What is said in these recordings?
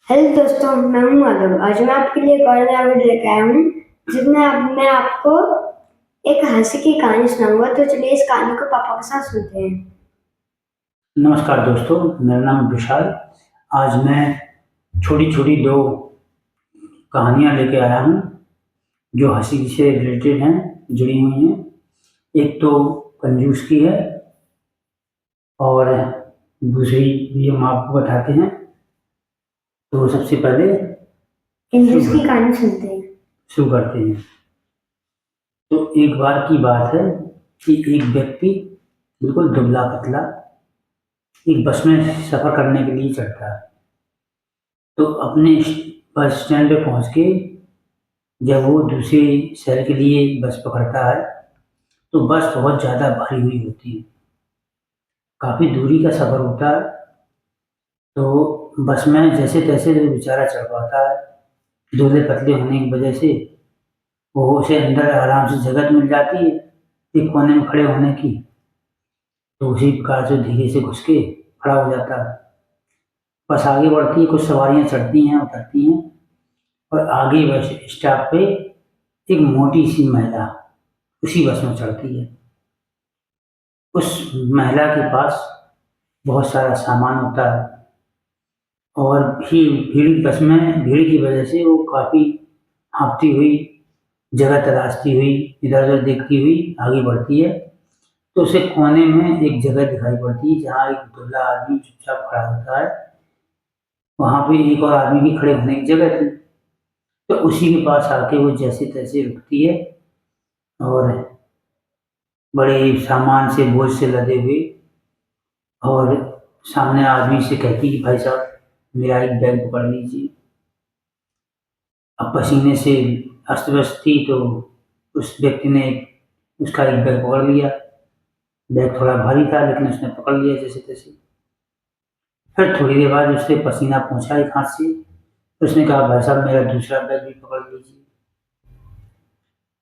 Hello दोस्तों, मैं हूं माधव। आज मैं आपके लिए एक और नया वीडियो लेकर आया हूं जिसमें अब मैं आपको एक हंसी की कहानी सुनाऊंगा। तो चलिए इस कहानी को पापा के साथ सुनते हैं। नमस्कार दोस्तों, मेरा नाम विशाल। आज मैं छोटी छोटी दो कहानियाँ लेके आया हूँ जो हंसी से रिलेटेड हैं, जुड़ी हुई हैं। एक तो कंजूस की है और दूसरी भी हम आपको बताते हैं। तो सबसे पहले कंजूस की कहानी सुनते हैं। शुरू करते हैं। तो एक बार की बात है कि एक व्यक्ति बिल्कुल दुबला पतला एक बस में सफ़र करने के लिए चढ़ता है। तो अपने बस स्टैंड पे पहुँच के जब वो दूसरे शहर के लिए बस पकड़ता है तो बस बहुत ज़्यादा भरी हुई होती है, काफ़ी दूरी का सफ़र होता है। तो बस में जैसे तैसे वो बेचारा चढ़ पाता है। दुबले पतले होने की वजह से वो उसे अंदर आराम से जगह मिल जाती है एक कोने में खड़े होने की। तो उसी प्रकार से धीरे से घुस के खड़ा हो जाता है। बस आगे बढ़ती है, कुछ सवारियाँ चढ़ती हैं उतरती हैं और आगे बस स्टॉप पे एक मोटी सी महिला उसी बस में चढ़ती है। उस महिला के पास बहुत सारा सामान होता है और भीड़ बस में भीड़ की वजह से वो काफ़ी हाँफती हुई, जगह तलाशती हुई, इधर-उधर देखती हुई आगे बढ़ती है। तो उसे कोने में एक जगह दिखाई पड़ती है जहाँ एक दूल्हा आदमी चुपचाप खड़ा होता है। वहाँ पे एक और आदमी भी खड़े होने की जगह थी। तो उसी के पास आके वो जैसे-तैसे रुकती है और बड़े सामान से, बोझ से लदे हुए, और सामने आदमी से कहती कि भाई साहब मेरा एक बैग पकड़ लीजिए। अब पसीने से अस्त-व्यस्त थी तो उस व्यक्ति ने उसका एक बैग पकड़ लिया। बैग थोड़ा भारी था लेकिन उसने पकड़ लिया जैसे-तैसे। फिर थोड़ी देर बाद उससे पसीना पोंछा एक हाथ से, फिर उसने कहा भाई साहब मेरा दूसरा बैग भी पकड़ लीजिए।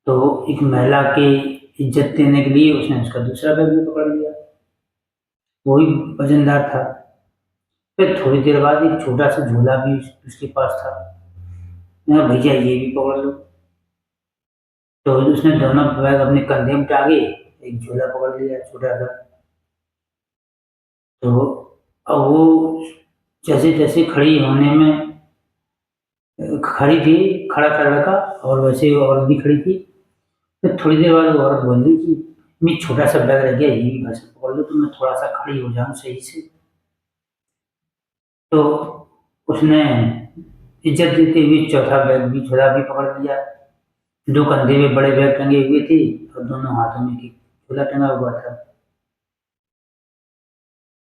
तो एक महिला की इज़्ज़त देने के लिए उसने उसका दूसरा बैग भी पकड़ लिया। वो भी वज़नदार था। फिर थोड़ी देर बाद एक छोटा-सा झोला भी उसके पास था। मैंने कहा भैया ये भी पकड़ लो। तो उसने दोनों बैग अपने कंधे में टाँगे, एक झोला पकड़ लिया छोटा-सा। तो अब वो जैसे-तैसे खड़ी होने में खड़ी थी, खड़ा कर रखा और वैसे वो औरत भी खड़ी थी। फिर थोड़ी देर बाद वो औरत बोली कि मैं छोटा-सा बैग रह गया, ये भी भाई साहब पकड़ लो तो मैं थोड़ा-सा खड़ी हो जाऊँ सही से। तो उसने इज़्ज़त देते हुए चौथा बैग भी, झोला भी पकड़ लिया। 2 कंधे में बड़े बैग टंगे हुए थे और दोनों हाथों में एक झोला टंगा हुआ था।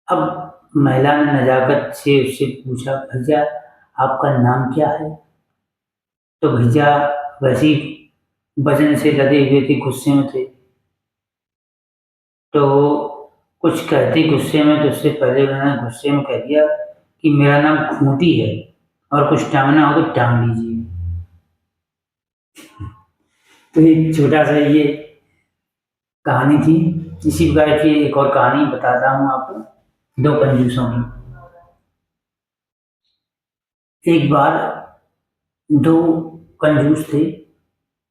अब महिला ने नज़ाकत से उससे पूछा, भैया आपका नाम क्या है? तो भैया वैसे ही वज़न से लदे हुए थे, गुस्से में थे। तो कुछ कहते गुस्से में, तो उससे पहले उन्होंने गुस्से में कह दिया कि मेरा नाम खूंटी है और कुछ टाँगना हो तो टाँग लीजिए। तो एक छोटा-सा ये कहानी थी। इसी प्रकार की एक और कहानी बताता हूँ आपको, 2 कंजूसों की। एक बार 2 कंजूस थे।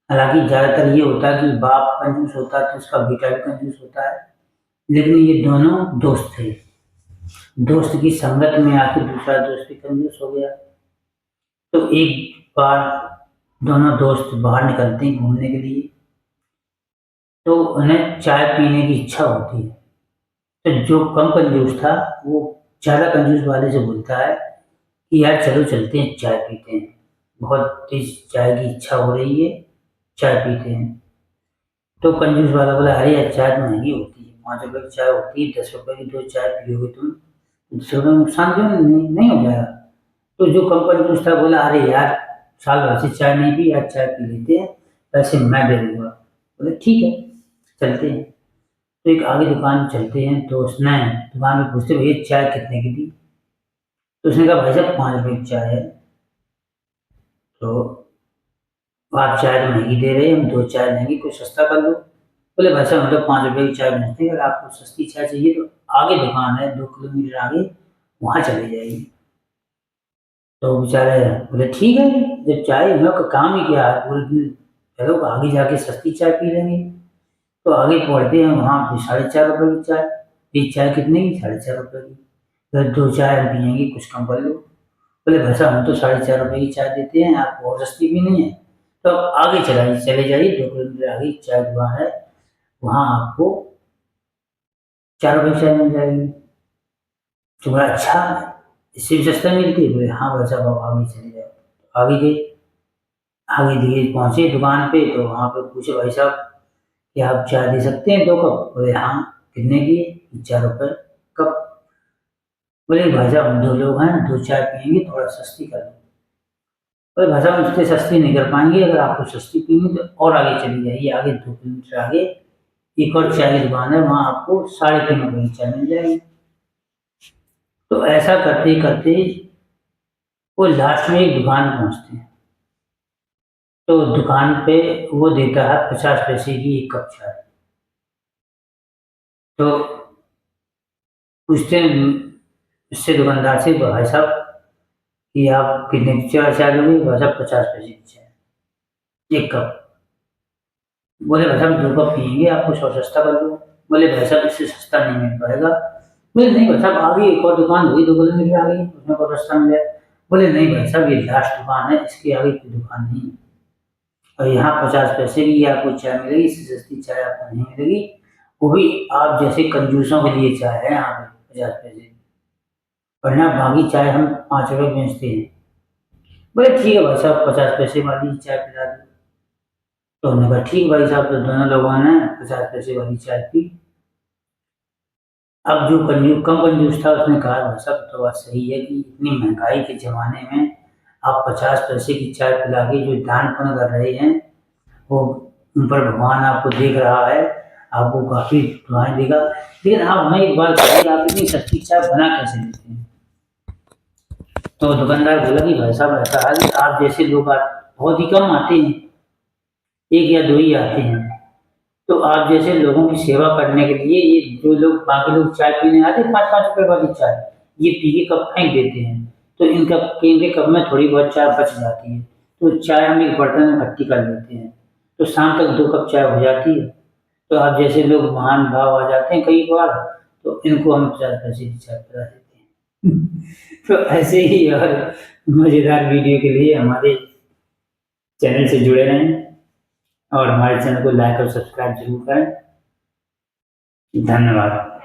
हालाँकि ज़्यादातर ये होता है कि बाप कंजूस होता है तो उसका बेटा भी कंजूस होता है, लेकिन ये दोनों दोस्त थे। दोस्त की संगत में आके दूसरा दोस्त भी कंजूस हो गया। तो एक बार दोनों दोस्त बाहर निकलते हैं घूमने के लिए, तो उन्हें चाय पीने की इच्छा होती है। तो जो कम कंजूस था वो ज़्यादा कंजूस वाले से बोलता है कि यार चलो चलते हैं चाय पीते हैं, बहुत तेज़ चाय की इच्छा हो रही है, चाय पीते हैं। तो कंजूस वाला बोला अरे यार चाय तो महँगी होती है, 5 रुपए की चाय होती है, 10 रुपए की 2 चाय पियोगे तुम, 10 रुपए में नुकसान क्यों नहीं हो जाएगा। तो जो कम कंजूस था बोला अरे यार साल भर से चाय नहीं पी, आज चाय पी लेते हैं, पैसे मैं दे दूँगा। बोले ठीक है, चलते हैं। तो एक आगे दुकान पे चलते हैं तो उसने दुकान में पूछते भैया चाय कितने की थी? तो उसने कहा भाई साहब 5 रुपए की चाय है। तो आप चाय तो महँगी दे रहे हैं, हम 2 चाय लेंगे, कुछ सस्ता कर लो। बोले भाई साहब हम तो 5 रुपए की चाय बेचते हैं, अगर आपको सस्ती चाय चाहिए तो आगे दुकान है 2 किलोमीटर आगे, वहाँ चले जाइए। तो बेचारे बोले ठीक है, जब चाय हम लोग का काम ही क्या है पूरे दिन, चलो आगे जाके सस्ती चाय पी लेंगे। तो आगे पढ़ते हैं वहाँ पे 4.5 रुपए की चाय। एक चाय कितने की? 4.5 रुपए की। फिर 2 चाय हम पियेंगे, कुछ कम कर लो। बोले भाई साहब हम तो 4.5 रुपए की चाय देते हैं, आपको और सस्ती भी नहीं है। तो आप आगे चले जाइए, 2 किलोमीटर आगे चाय दुकान है, वहाँ आपको 4 रुपए की चाय मिल जाएगी। तो बोला अच्छा, इससे भी सस्ता मिलती है? बोले हाँ भाई साहब आप आगे चले जाओ। आगे गए, आगे धीरे पहुंचे दुकान पे, तो वहाँ पे पूछे भाई साहब क्या आप चाय दे सकते हैं 2 कप? बोले हाँ। कितने की? 4 रुपए कप। बोले भाई साहब हम 2 लोग हैं, 2 चाय पियेंगे, थोड़ा सस्ती कर दो। बोले भाई साहब मुझसे सस्ती नहीं कर पाएंगे, अगर आपको सस्ती पीनी तो और आगे चली जाइए, आगे 2 किलोमीटर आगे एक और चाय की दुकान है, वहाँ आपको 3.5 रुपए की चाय मिल जाएगी। तो ऐसा करते करते वो लास्ट में एक दुकान पहुंचते हैं। तो दुकान पे वो देता है 50 पैसे की 1 कप चाय। तो पूछते हैं उससे, दुकानदार से, भाई साहब कि आप कितने की चाय चाय लोगे? भाई साहब 50 पैसे की चाय 1 कप। बोले भाई साहब 2 कप पियेंगे, आपको 100 सस्ता कर दो। बोले भाई साहब इससे सस्ता नहीं मिल पाएगा। बोले नहीं भाई साहब आगे एक और दुकान हुई 2 किलोमीटर आगे, उसमें और सस्ता मिल जाए। बोले नहीं भाई साहब ये लास्ट दुकान है, इसके आगे कोई दुकान नहीं है, और यहाँ 50 पैसे की आपको चाय मिलेगी, इससे सस्ती चाय आपको नहीं मिलेगी। वो भी आप जैसे कंजूसों के लिए चाय है यहाँ पे 50 पैसे की, वरना बाकी चाय हम 5 रुपए बेचते हैं। बोले ठीक है भाई साहब 50 पैसे वाली चाय पिला दो। तो उन्होंने कहा ठीक भाई साहब, तो दोनों लोगों ने 50 पैसे वाली चाय पी। अब जो कम कंजूस था उसने कहा भाई साहब तो बात सही है कि इतनी महंगाई के ज़माने में आप 50 पैसे की चाय पिला के जो दान पुण्य कर रहे हैं, वो उन पर भगवान आपको देख रहा है, आपको काफ़ी दुआएं देगा। लेकिन आप हमें एक बात बताइए, आप इतनी सस्ती चाय बना कैसे लेते हैं? तो दुकानदार बोला कि भाई साहब ऐसा है कि आप जैसे लोग बहुत ही कम आते हैं, 1 या 2 ही आते हैं। तो आप जैसे लोगों की सेवा करने के लिए ये जो लोग बाकी लोग चाय पीने आते हैं 5-5 रुपए वाली चाय, ये पी के कप फेंक देते हैं। तो इनके कप में थोड़ी बहुत चाय बच जाती है, तो चाय हम एक बर्तन में इकट्ठी कर लेते हैं, तो शाम तक 2 कप चाय हो जाती है। तो आप जैसे लोग महान भाव आ जाते हैं कई बार, तो इनको हम 50 पैसे की चाय पिला देते हैं। तो ऐसे ही और मज़ेदार वीडियो के लिए हमारे चैनल से जुड़े रहें, और हमारे चैनल को लाइक और सब्सक्राइब जरूर करें। धन्यवाद।